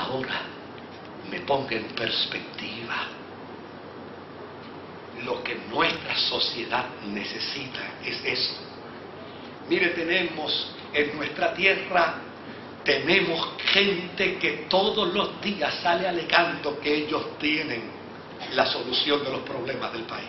ahora me ponga en perspectiva lo que nuestra sociedad necesita es eso. Mire, tenemos en nuestra tierra, tenemos gente que todos los días sale alegando que ellos tienen la solución de los problemas del país.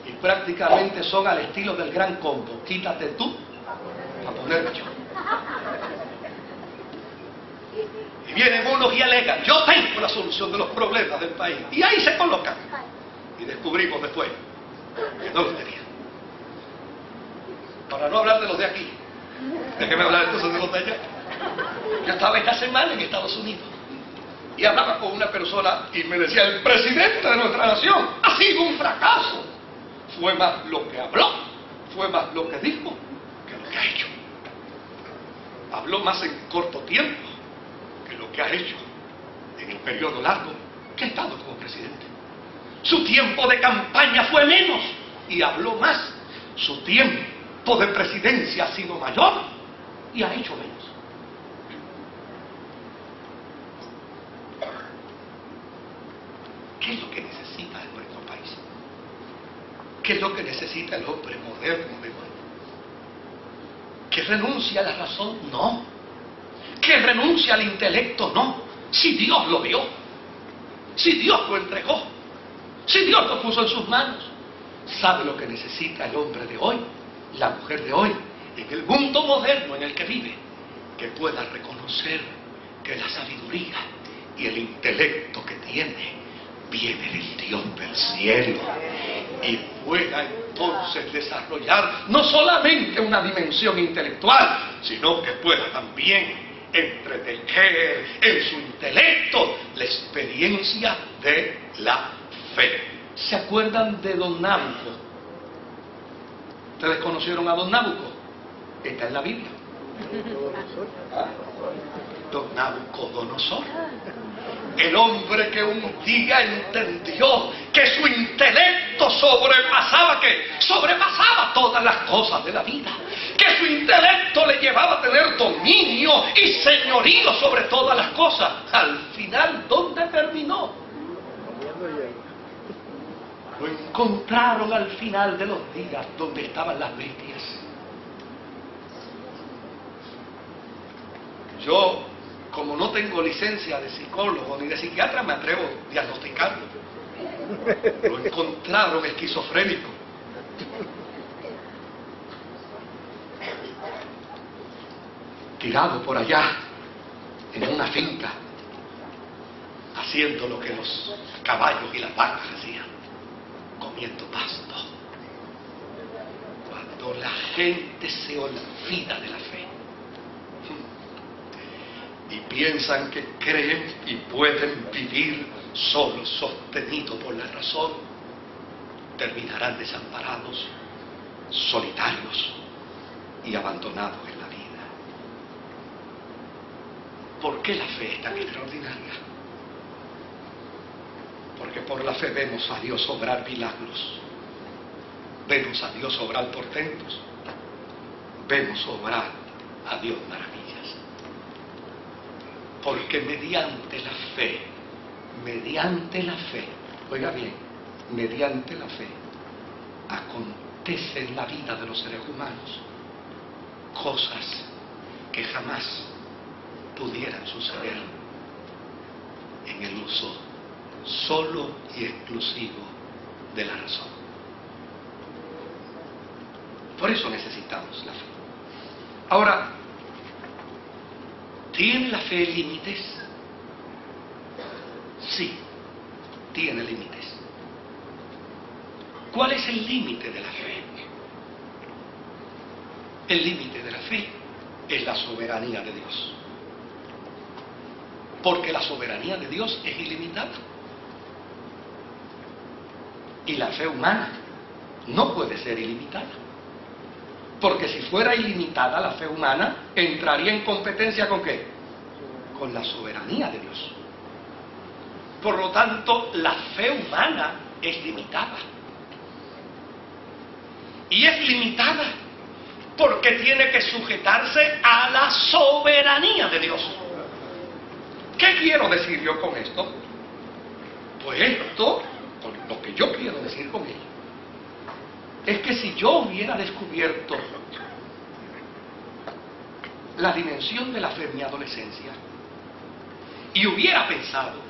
Y prácticamente son al estilo del Gran Combo: quítate tú para ponerme yo. Y vienen unos y alegan: yo tengo la solución de los problemas del país. Y ahí se colocan. Y descubrimos después que no lo tenían. Para no hablar de los de aquí, déjeme hablar entonces de los de allá. Yo estaba esta semana en Estados Unidos y hablaba con una persona y me decía: el presidente de nuestra nación ha sido un fracaso. Fue más lo que habló, fue más lo que dijo que lo que ha hecho. Habló más en corto tiempo que lo que ha hecho en el periodo largo que ha estado como presidente. Su tiempo de campaña fue menos y habló más. Su tiempo de presidencia ha sido mayor y ha hecho menos. ¿Qué es lo que necesita nuestro país? ¿Qué es lo que necesita el hombre moderno de hoy? ¿Que renuncie a la razón? No. ¿Que renuncie al intelecto? No. Si Dios lo vio, si Dios lo entregó, si Dios lo puso en sus manos. ¿Sabe lo que necesita el hombre de hoy, la mujer de hoy, en el mundo moderno en el que vive? Que pueda reconocer que la sabiduría y el intelecto que tiene viene del Dios del cielo, y pueda entonces desarrollar no solamente una dimensión intelectual, sino que pueda también entretejer en su intelecto la experiencia de la fe. ¿Se acuerdan de Don Nabucco? ¿Ustedes conocieron a Don Nabucco? Está en la Biblia. Don Nabucodonosor, el hombre que un día entendió que su intelecto sobrepasaba todas las cosas de la vida, que su intelecto le llevaba a tener dominio y señorío sobre todas las cosas. Al final, ¿dónde terminó? Lo encontraron al final de los días donde estaban las bestias. Yo, como no tengo licencia de psicólogo ni de psiquiatra, me atrevo a diagnosticarlo. Lo encontraron esquizofrénico. Tirado por allá, en una finca, haciendo lo que los caballos y las vacas hacían, comiendo pasto. Cuando la gente se olvida de la fe y piensan que creen y pueden vivir solos, sostenidos por la razón, terminarán desamparados, solitarios y abandonados en la vida. ¿Por qué la fe es tan extraordinaria? Porque por la fe vemos a Dios obrar milagros, vemos a Dios obrar portentos, vemos obrar a Dios maravillas. Porque mediante la fe, oiga bien, mediante la fe, acontece en la vida de los seres humanos cosas que jamás pudieran suceder en el uso solo y exclusivo de la razón. Por eso necesitamos la fe. Ahora, ¿tiene la fe límites? Sí, tiene límites. ¿Cuál es el límite de la fe? El límite de la fe es la soberanía de Dios. Porque la soberanía de Dios es ilimitada. Y la fe humana no puede ser ilimitada. Porque si fuera ilimitada la fe humana, entraría en competencia ¿con qué? Con la soberanía de Dios. Por lo tanto, la fe humana es limitada. Y es limitada porque tiene que sujetarse a la soberanía de Dios. ¿Qué quiero decir yo con esto? Pues esto, lo que yo quiero decir con ello, es que si yo hubiera descubierto la dimensión de la fe en mi adolescencia y hubiera pensado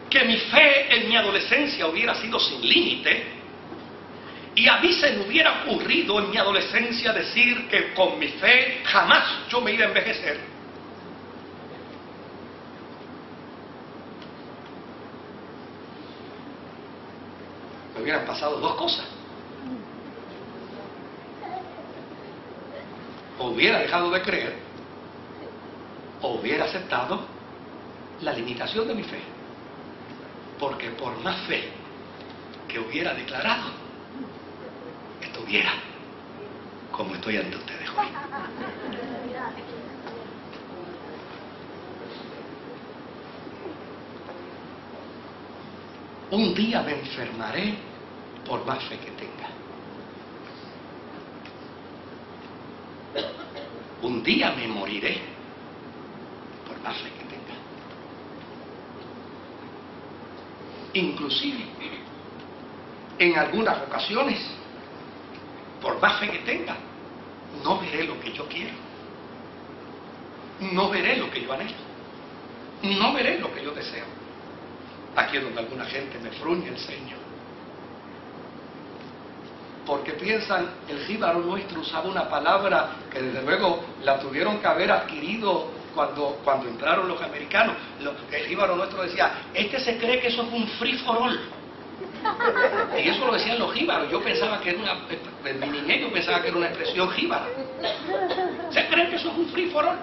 que mi fe en mi adolescencia hubiera sido sin límite, y a mí se me hubiera ocurrido en mi adolescencia decir que con mi fe jamás yo me iba a envejecer, me hubieran pasado dos cosas. O hubiera dejado de creer, o hubiera aceptado la limitación de mi fe. Porque por más fe que hubiera declarado, estuviera como estoy ante ustedes hoy. Un día me enfermaré por más fe que tenga. Un día me moriré por más fe que tenga. Inclusive, en algunas ocasiones, por más fe que tenga, no veré lo que yo quiero. No veré lo que yo anhelo. No veré lo que yo deseo. Aquí es donde alguna gente me fruñe el ceño. Porque piensan, el jíbaro nuestro usaba una palabra que desde luego la tuvieron que haber adquirido cuando entraron los americanos. El jíbaro nuestro decía, se cree que eso es un free for all. Y eso lo decían los jíbaros. Yo pensaba que era en mi niñez yo pensaba que era una expresión jíbara. Se cree que eso es un free for all.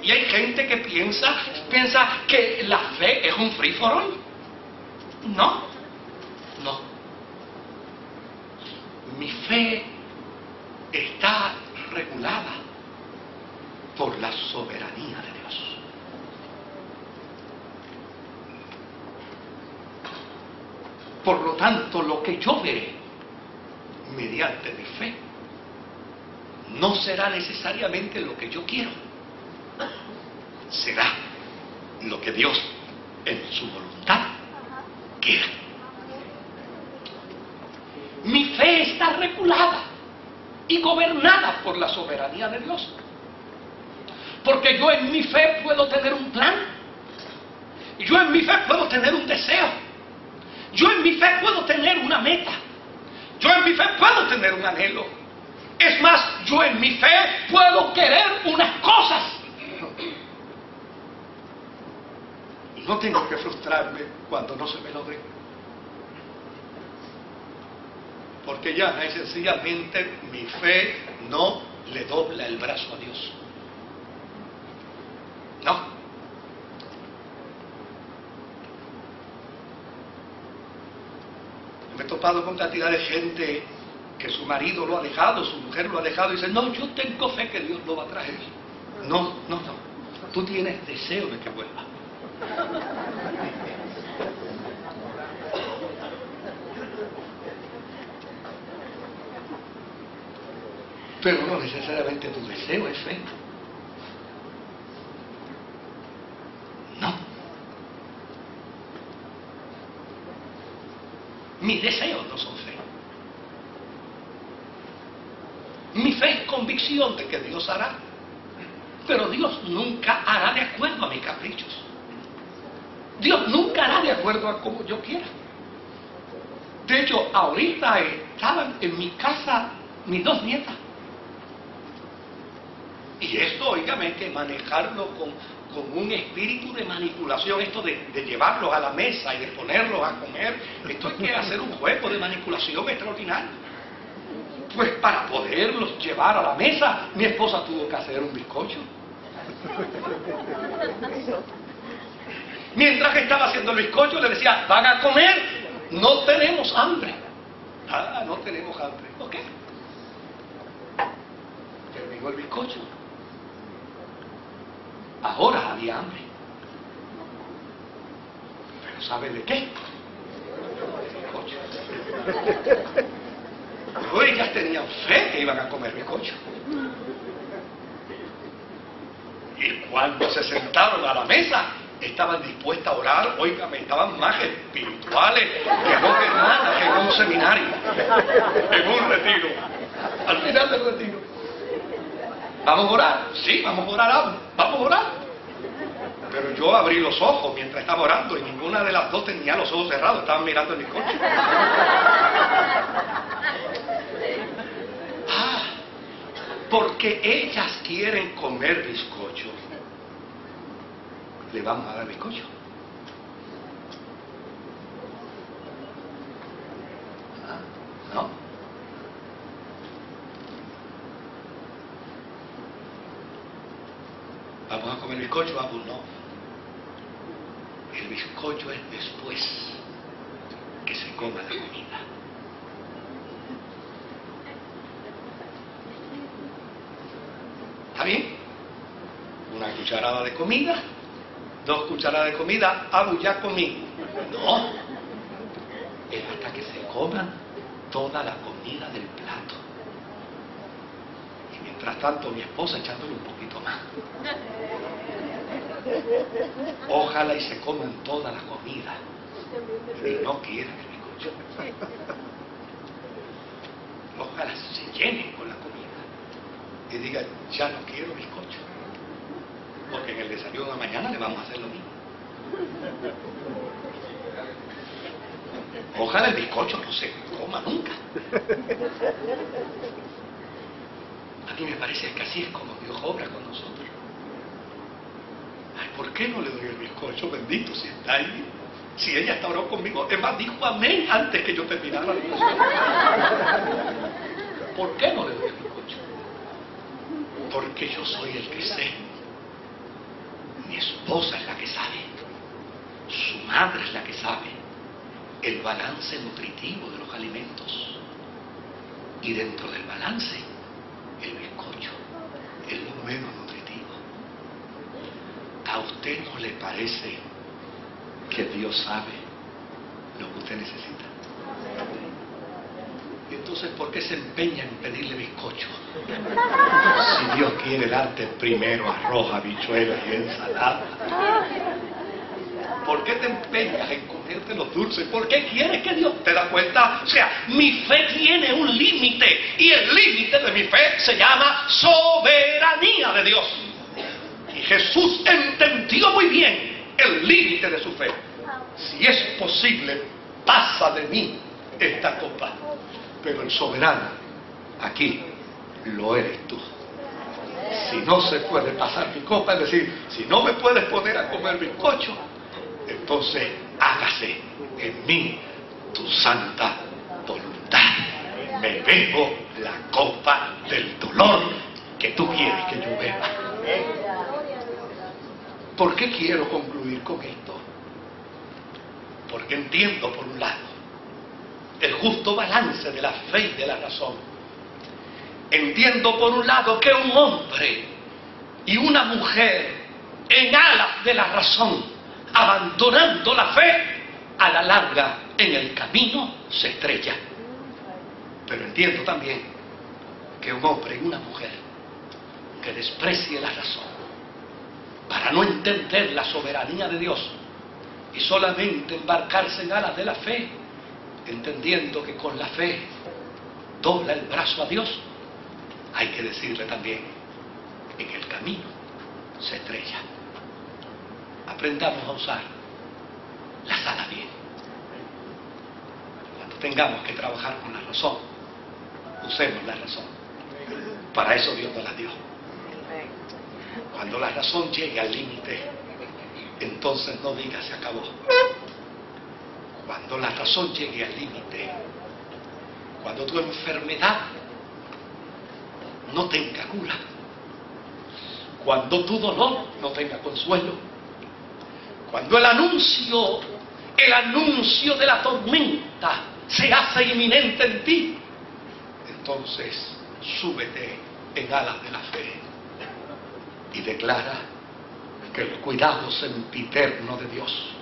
Y hay gente que piensa que la fe es un free for all. No. Mi fe está regulada por la soberanía de Dios. Por lo tanto, lo que yo veré mediante mi fe no será necesariamente lo que yo quiero. Será lo que Dios en su voluntad quiere. Mi fe está regulada y gobernada por la soberanía de Dios. Porque yo en mi fe puedo tener un plan. Yo en mi fe puedo tener un deseo. Yo en mi fe puedo tener una meta. Yo en mi fe puedo tener un anhelo. Es más, yo en mi fe puedo querer unas cosas. Y no tengo que frustrarme cuando no se me lo dé. Porque ya es sencillamente mi fe no le dobla el brazo a Dios. No. Me he topado con cantidad de gente que su marido lo ha dejado, su mujer lo ha dejado y dice, no, yo tengo fe que Dios lo va a traer. No. Tú tienes deseo de que vuelva. Pero no necesariamente tu deseo es fe. No. Mis deseos no son fe. Mi fe es convicción de que Dios hará. Pero Dios nunca hará de acuerdo a mis caprichos. Dios nunca hará de acuerdo a como yo quiera. De hecho, ahorita estaban en mi casa mis dos nietas. Y esto, óigame, hay que manejarlo con un espíritu de manipulación, esto de llevarlos a la mesa y de ponerlos a comer. Esto hay que hacer un juego de manipulación extraordinario. Pues para poderlos llevar a la mesa, mi esposa tuvo que hacer un bizcocho. Mientras que estaba haciendo el bizcocho, le decía, ¿van a comer? No tenemos hambre. Ah, no tenemos hambre. Ok. Terminó el bizcocho. Ahora había hambre. Pero ¿sabe de qué? De bizcocho. ellas tenían fe que iban a comer bizcocho. Y cuando se sentaron a la mesa, estaban dispuestas a orar. Óigame, estaban más espirituales que dos hermanas en un seminario, en un retiro. Al final del retiro, ¿vamos a orar? Sí, vamos a orar, vamos a orar. Pero yo abrí los ojos mientras estaba orando y ninguna de las dos tenía los ojos cerrados, estaban mirando el bizcocho. Porque ellas quieren comer bizcocho, le vamos a dar bizcocho. ¿No? ¿Vamos a comer bizcocho? Vamos, no. El bizcocho es después que se coma la comida. ¿Está bien? Una cucharada de comida, 2 cucharadas de comida, ya comí. No, es hasta que se coman toda la comida del plato. Y mientras tanto mi esposa echándole un poquito más. Ojalá y se coman toda la comida y no quieren el bizcocho. Ojalá se llenen con la comida y digan, ya no quiero bizcocho, porque en el desayuno de la mañana le vamos a hacer lo mismo. Ojalá el bizcocho no se coma nunca. A mí me parece que así es como Dios obra con nosotros. Ay, ¿por qué no le doy el bizcocho? Bendito si está ahí. Si ella está orando conmigo, es más, dijo amén antes que yo terminara. ¿Por qué no le doy el bizcocho? Porque yo soy el que sé. Mi esposa es la que sabe. Su madre es la que sabe el balance nutritivo de los alimentos. Y dentro del balance, el bizcocho es lo menos nutritivo. ¿A usted no le parece que Dios sabe lo que usted necesita? Entonces, ¿por qué se empeña en pedirle bizcocho? Si Dios quiere darte primero arroz, habichuelas y ensalada. ¿Por qué te empeñas en comerte los dulces? ¿Por qué quieres que Dios te da cuenta? O sea, mi fe tiene un límite y el límite de mi fe se llama soberanía de Dios. Y Jesús entendió muy bien el límite de su fe. Si es posible, pasa de mí esta copa. Pero el soberano aquí lo eres tú. Si no se puede pasar mi copa, es decir, si no me puedes poner a comer bizcocho, entonces hágase en mí tu santa voluntad. Me bebo la copa del dolor que tú quieres que yo beba. ¿Por qué quiero concluir con esto? Porque entiendo, por un lado, el justo balance de la fe y de la razón. Entiendo, por un lado, que un hombre y una mujer en alas de la razón, abandonando la fe, a la larga en el camino se estrellan. Pero entiendo también que un hombre y una mujer que desprecie la razón para no entender la soberanía de Dios y solamente embarcarse en alas de la fe, entendiendo que con la fe dobla el brazo a Dios, hay que decirle también, en el camino se estrella. Aprendamos a usar la sala bien. Cuando tengamos que trabajar con la razón, usemos la razón. Para eso Dios nos la dio. Cuando la razón llegue al límite, entonces no diga se acabó. Cuando la razón llegue al límite, cuando tu enfermedad no tenga cura, cuando tu dolor no tenga consuelo, cuando el anuncio de la tormenta se hace inminente en ti, entonces súbete en alas de la fe y declara que el cuidado sempiterno de Dios